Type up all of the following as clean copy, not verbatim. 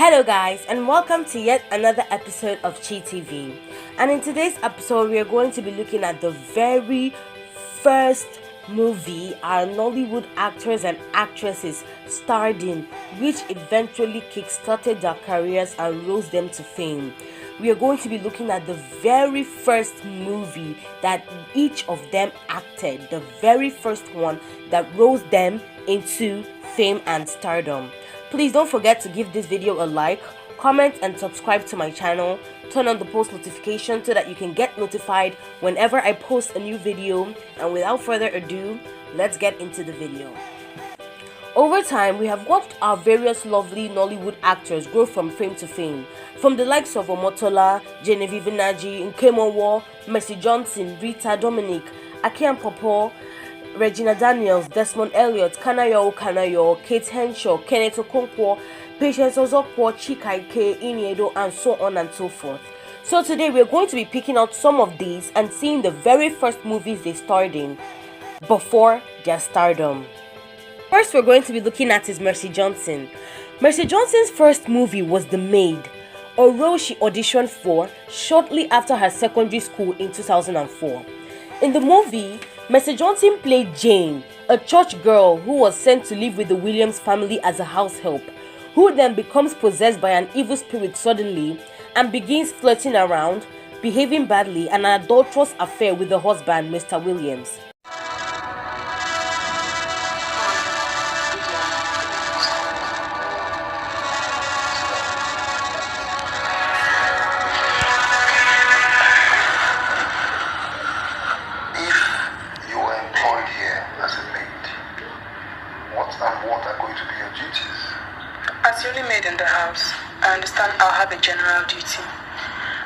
Hello guys, and welcome to yet another episode of ChiTea-V. And in today's episode we are going to be looking at the very first movie our Nollywood actors and actresses starred in, which eventually kickstarted their careers and rose them to fame. We are going to be looking at the very first movie that each of them acted, the very first one that rose them into fame and stardom. Please don't forget to give this video a like, comment and subscribe to my channel. Turn on the post notification so that you can get notified whenever I post a new video. And without further ado, let's get into the video. Over time, we have watched our various lovely Nollywood actors grow from fame to fame. From the likes of Omotola, Genevieve Nnaji, Nkemowo, Mercy Johnson, Rita, Dominic, Aki and Pawpaw, Regina Daniels, Desmond Elliott, Kanayo O, Kate Henshaw, Kenneth Okonkwo, Patience Ozokwor, ChiTea-V, and so on and so forth. So today we're going to be picking out some of these and seeing the very first movies they starred in before their stardom. First we're going to be looking at is Mercy Johnson. Mercy Johnson's first movie was The Maid, a role she auditioned for shortly after her secondary school in 2004. In the movie, Mercy Johnson played Jane, a church girl who was sent to live with the Williams family as a house help, who then becomes possessed by an evil spirit suddenly and begins flirting around, behaving badly, and an adulterous affair with the husband, Mr. Williams. In the house, I understand I'll have a general duty.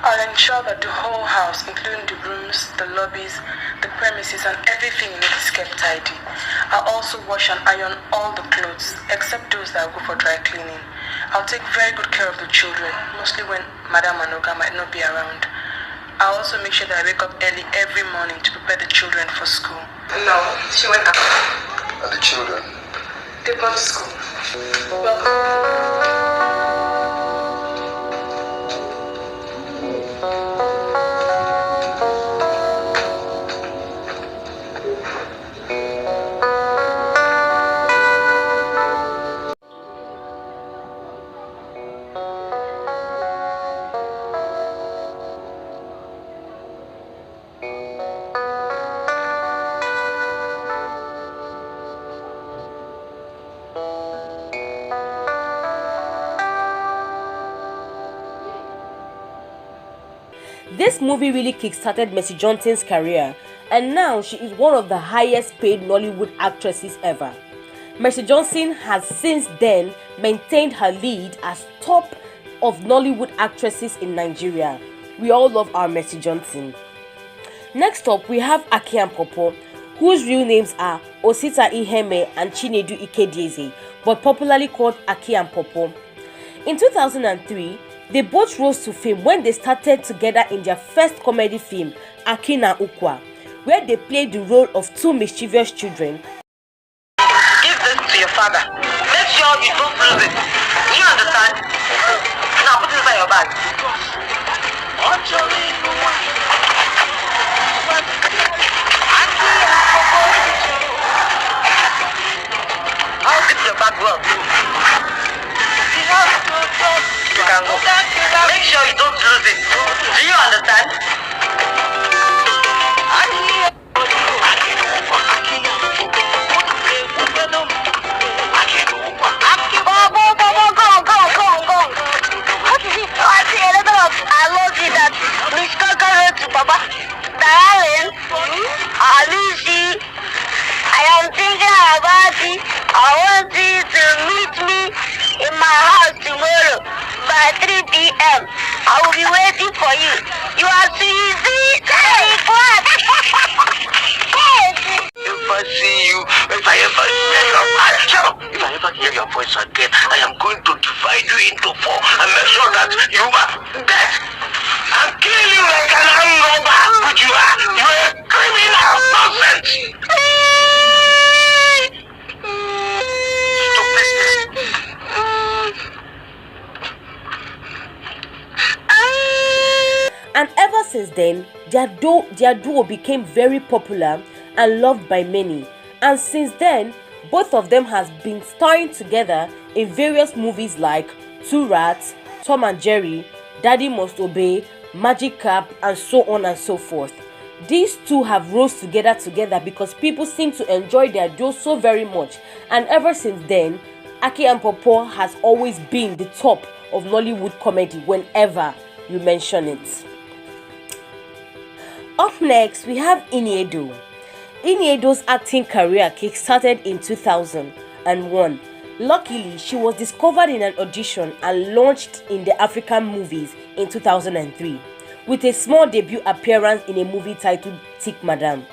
I'll ensure that the whole house, including the rooms, the lobbies, the premises, and everything in it is kept tidy. I'll also wash and iron all the clothes, except those that go for dry cleaning. I'll take very good care of the children, mostly when Madam and Oga might not be around. I'll also make sure that I wake up early every morning to prepare the children for school. No, she went out. And the children? They've gone to school. Welcome. This movie really kickstarted Mercy Johnson's career, and now she is one of the highest paid Nollywood actresses ever. Mercy Johnson has since then maintained her lead as top of Nollywood actresses in Nigeria. We all love our Mercy Johnson. Next up, we have Aki and Pawpaw, whose real names are Osita Iheme and Chinedu Ikedieze, but popularly called Aki and Pawpaw. In 2003, they both rose to fame when they started together in their first comedy film, Aki and Pawpaw, where they played the role of two mischievous children. Give this to your father. Make sure you don't lose it. You understand? Now put it inside your bag. I'll zip your bag well. You can go. Make sure you don't lose it. Do you understand? I love you that Mr. Garrett, Papa, darling, Alicia, I am thinking about you. I want you to meet me in my house tomorrow by 3 p.m. I will be waiting for you. You are too easy. If I see you, if I ever hear your voice, shut up. If I ever hear your voice again, I am going to divide you into four and make sure that you are dead and kill you like an armed robber, which you are. You are a criminal. Nonsense. Stop this. since then, their duo became very popular and loved by many. And since then, both of them has been starring together in various movies like Two Rats, Tom and Jerry, Daddy Must Obey, Magic Cap, and so on and so forth. These two have rose together because people seem to enjoy their duo so very much, and ever since then, Aki and Pawpaw has always been the top of Nollywood comedy whenever you mention it. Up next, we have Iniedo. Iniedo's acting career kick-started in 2001. Luckily, she was discovered in an audition and launched in the African movies in 2003, with a small debut appearance in a movie titled Tik Madam.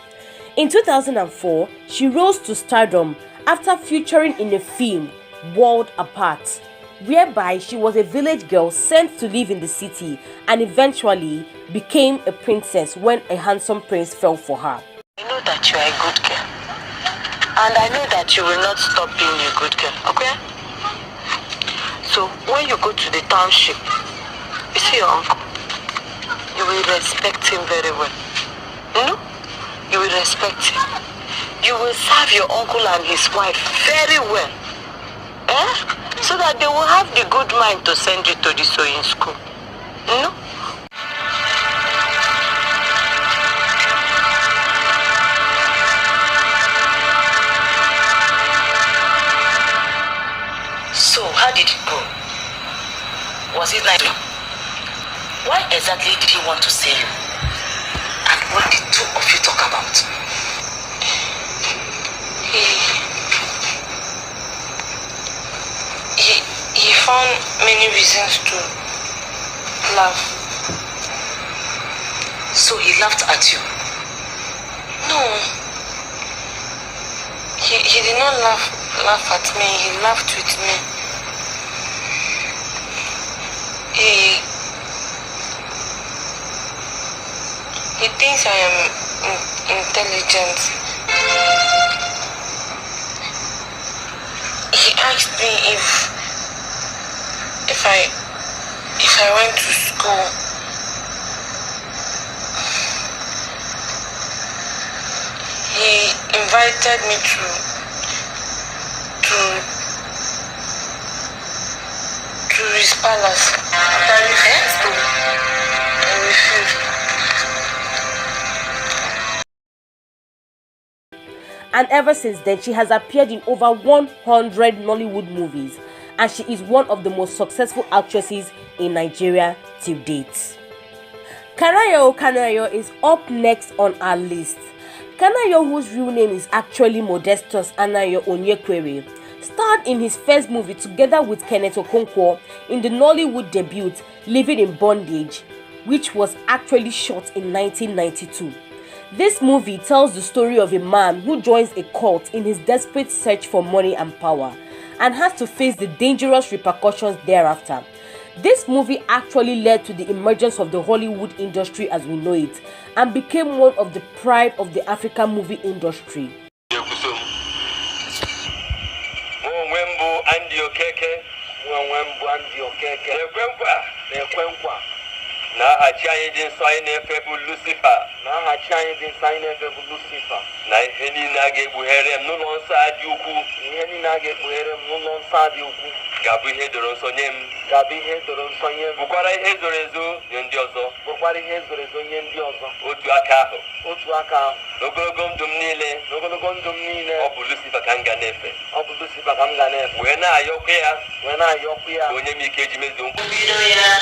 In 2004, she rose to stardom after featuring in a film, World Apart, whereby she was a village girl sent to live in the city and eventually became a princess when a handsome prince fell for her. I know that you are a good girl, and I know that you will not stop being a good girl, okay? So when you go to the township, you see your uncle, you will respect him very well. You will respect him. You will serve your uncle and his wife very well, so that they will have the good mind to send you to the sewing school. So, how did it go? Was it nice? Why exactly did he want to see you? And what did two of you talk about? He found many reasons to laugh. So he laughed at you? No. He did not laugh at me, he laughed with me. He thinks I am intelligent. He asked me if I went to school. He invited me to his palace. I refused. And ever since then, she has appeared in over 100 Nollywood movies, and she is one of the most successful actresses in Nigeria to date. Kanayo is up next on our list. Kanayo, whose real name is actually Modestus Anayo Onyekwere, starred in his first movie together with Kenneth Okonkwo in the Nollywood debut Living in Bondage, which was actually shot in 1992. This movie tells the story of a man who joins a cult in his desperate search for money and power, and has to face the dangerous repercussions thereafter. This movie actually led to the emergence of the Hollywood industry as we know it, and became one of the pride of the African movie industry. Na hachaye din sai ne febu Lucifer na heni na ge buhere no non sa diuku gabu he doron sonyem bukwara he zorezo nyendi ozo otu aka ahụ ogologo ndụ m niile ọ bụ Lucifer ka m ga na-efe wee na-ayọkwa ya onye m ike eji mezuo mbido ya.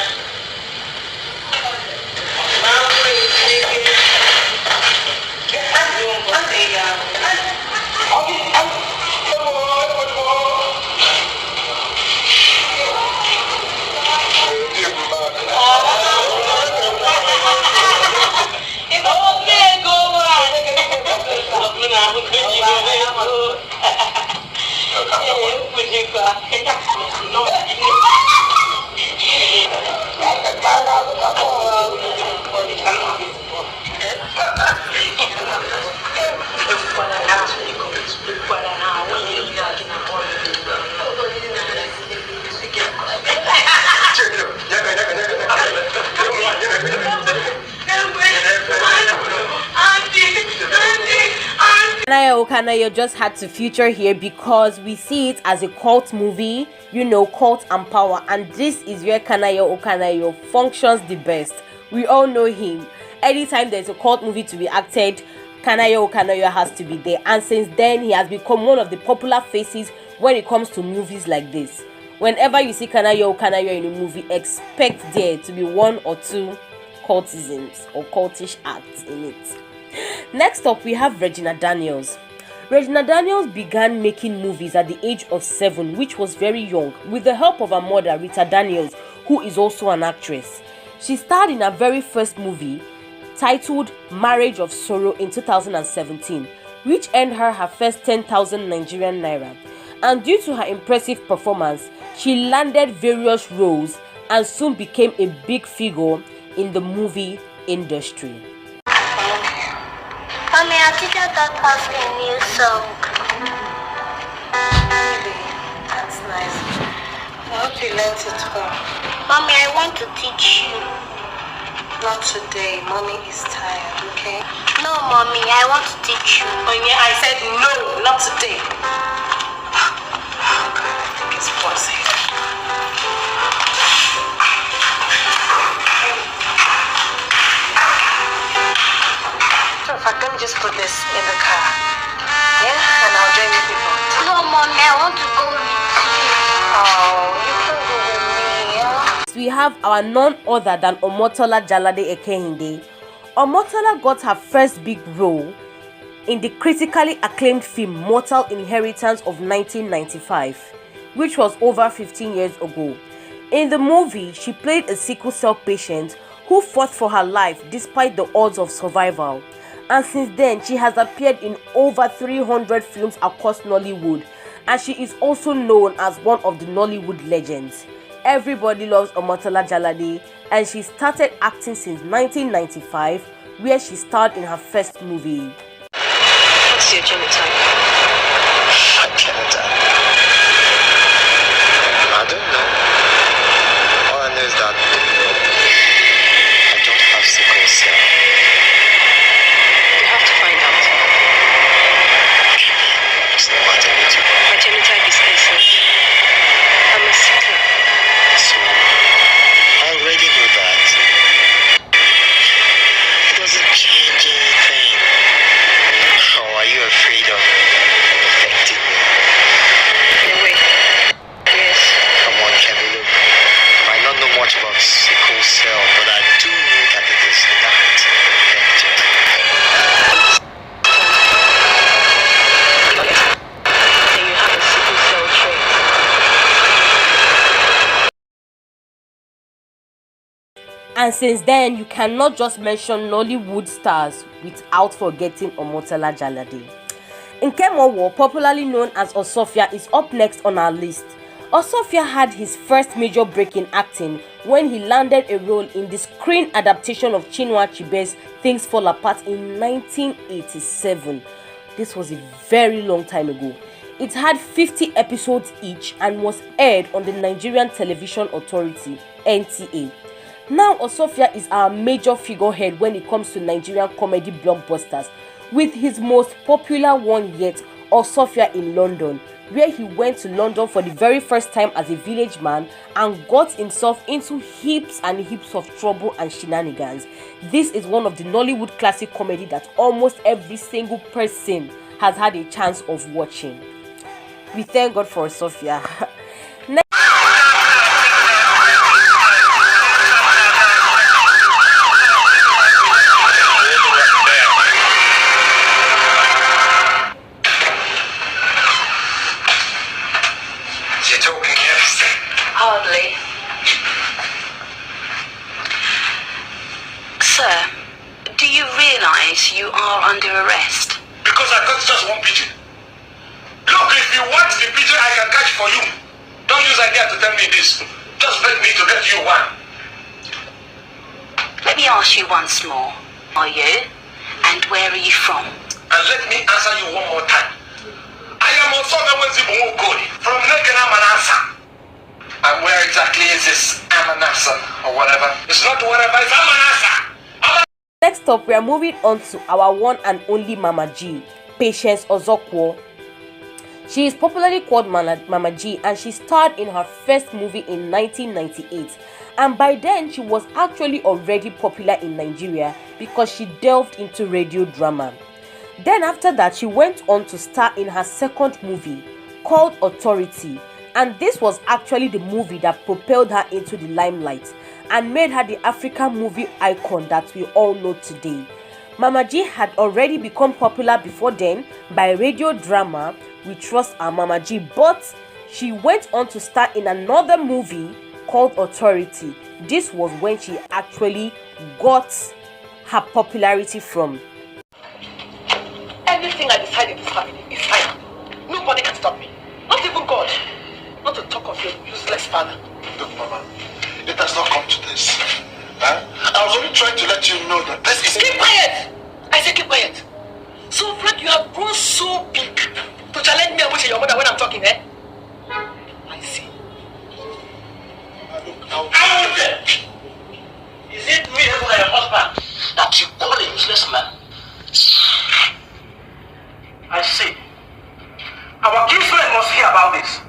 Kanayo just had to feature here because we see it as a cult movie, cult and power, and this is where Kanayo functions the best. We all know him. Anytime there's a cult movie to be acted, Kanayo has to be there, and since then he has become one of the popular faces when it comes to movies like this. Whenever you see Kanayo in a movie, expect there to be one or two cultisms or cultish acts in it. Next up, we have Regina Daniels. Regina Daniels began making movies at the age of 7, which was very young, with the help of her mother, Rita Daniels, who is also an actress. She starred in her very first movie, titled Marriage of Sorrow, in 2017, which earned her first 10,000 Nigerian naira. And due to her impressive performance, she landed various roles and soon became a big figure in the movie industry. Mommy, our teacher taught us a new song. Really? That's nice. I hope you learned it well. Mommy, I want to teach you. Not today. Mommy is tired, okay? No, Mommy, I want to teach you. Oh yeah, I said no, not today. Oh God, I think it's buzzing. In fact, let me just put this in the car. Yeah? And I'll join you people. No, Mommy, I want to go with you. Oh, you can go with me, yeah? We have our none other than Omotola Jalade Ekehinde. Omotola got her first big role in the critically acclaimed film Mortal Inheritance of 1995, which was over 15 years ago. In the movie, she played a sickle cell patient who fought for her life despite the odds of survival. And since then, she has appeared in over 300 films across Nollywood, and she is also known as one of the Nollywood legends. Everybody loves Omotola Jalade, and she started acting since 1995, where she starred in her first movie. What's your genotype? My genotype? I don't know. All I know is that I don't have sickle cell. You have to find out. What's the matter with you? My genotype is SS. I'm a seeker. So, I already know that. It doesn't change anything. Or are you afraid of affecting me? No way. Yes. Come on, Kevin, look. I might not know much about sickle cell, but I do know that it is not infected. And you have a sickle cell trait. And since then, you cannot just mention Nollywood stars without forgetting Omotola Jalade. Nkem, popularly known as Osofia, is up next on our list. Osofia had his first major break in acting when he landed a role in the screen adaptation of Chinua Achebe's Things Fall Apart in 1987. This was a very long time ago. It had 50 episodes each and was aired on the Nigerian Television Authority, NTA. Now Osofia is our major figurehead when it comes to Nigerian comedy blockbusters, with his most popular one yet, Osofia in London, where he went to London for the very first time as a village man and got himself into heaps and heaps of trouble and shenanigans. This is one of the Nollywood classic comedy that almost every single person has had a chance of watching. We thank God for Osofia. Hardly. Sir, do you realize you are under arrest? Because I got just one pigeon. Look, if you want the pigeon, I can catch for you. Don't use idea to tell me this. Just beg me to get you one. Let me ask you once more. Are you? And where are you from? And let me answer you one more time. I am Ozokwor from Negana Manasa. And where exactly is this Amanasa or whatever? It's not whatever, it's Amanasa. Next up, we are moving on to our one and only Mama G, Patience Ozokwor. She is popularly called Mama G, and she starred in her first movie in 1998. And by then, she was actually already popular in Nigeria because she delved into radio drama. Then after that, she went on to star in her second movie called Authority. And this was actually the movie that propelled her into the limelight and made her the African movie icon that we all know today. Mama G had already become popular before then by radio drama We Trust Our Mama G, but she went on to star in another movie called Authority. This was when she actually got her popularity from. Anything I decide in this family is fine. Nobody can stop me. Not even God. Not to talk of your useless father. Look, Mama, it has not come to this. Huh? I was only trying to let you know that this is... Keep quiet! I say keep quiet. So, Fred, you have grown so big to challenge me and wish your mother when I'm talking, eh? I see. Is it me or your husband that you call a useless man? I see. Our kinsmen must hear about this.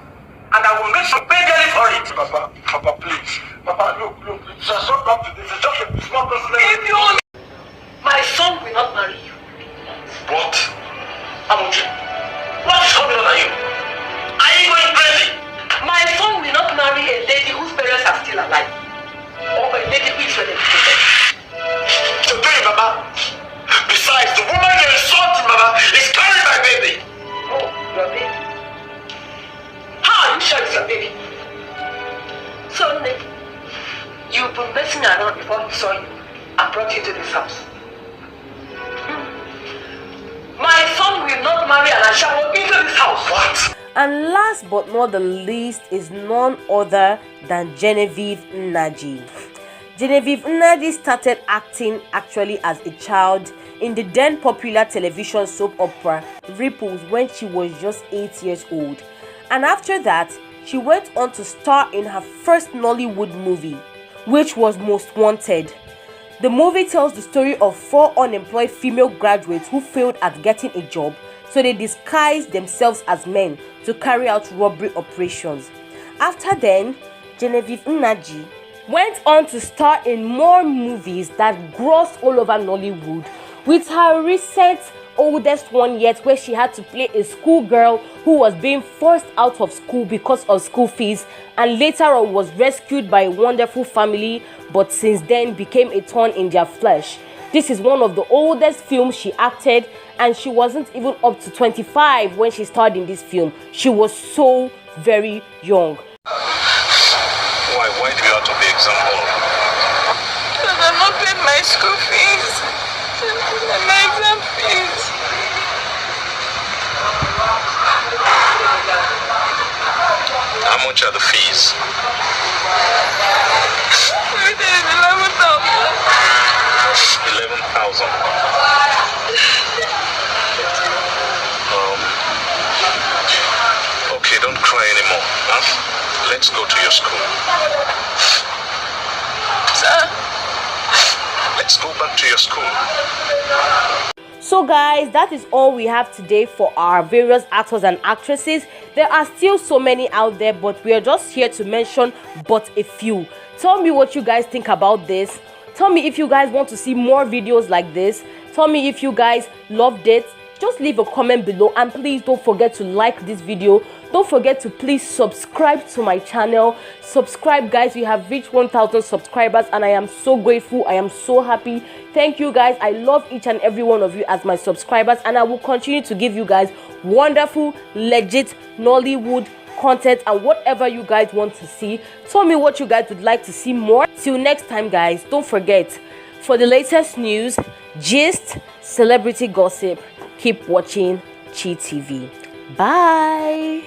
And I will make some pay daily for it. Papa, please. Papa, look, it has not come to this. It's just a small slave. My son will not marry you. What? Amuchi, what is coming over you? Are you going crazy? My son will not marry a lady whose parents are still alive. Or a lady who is ready to protect. Today, Mama. Besides, the woman you're insulting, Mama, is carrying my baby. Oh, your baby? How are you sure it's your baby? So, Nick, you've been messing around before he saw you and brought you to this house. My son will not marry an Ashawo into this house. What? And last but not the least is none other than Genevieve Nnaji. Genevieve Nnaji started acting actually as a child in the then popular television soap opera Ripples when she was just 8 years old. And after that, she went on to star in her first Nollywood movie, which was Most Wanted. The movie tells the story of 4 unemployed female graduates who failed at getting a job, so they disguised themselves as men to carry out robbery operations. After then, Genevieve Nnaji went on to star in more movies that grossed all over Nollywood, with her recent oldest one yet, where she had to play a schoolgirl who was being forced out of school because of school fees, and later on was rescued by a wonderful family, but since then became a thorn in their flesh. This is one of the oldest films she acted, and she wasn't even up to 25 when she starred in this film. She was so very young. Why do you have to be exam hall? Because I'm not paying my school fees and my exam fees. How much are the fees? Everything is 11,000. 11,000. Okay, don't cry anymore. Huh? Let's go to your school. Sir? Let's go back to your school. So guys, that is all we have today for our various actors and actresses. There are still so many out there, but we are just here to mention but a few. Tell me what you guys think about this. Tell me if you guys want to see more videos like this. Tell me if you guys loved it. Just leave a comment below, and please don't forget to like this video. Don't forget to please subscribe to my channel. Subscribe, guys. We have reached 1,000 subscribers, and I am so grateful. I am so happy. Thank you, guys. I love each and every one of you as my subscribers, and I will continue to give you guys wonderful, legit Nollywood content and whatever you guys want to see. Tell me what you guys would like to see more. Till next time, guys, don't forget, for the latest news, gist, celebrity gossip, keep watching ChiTea-V. Bye.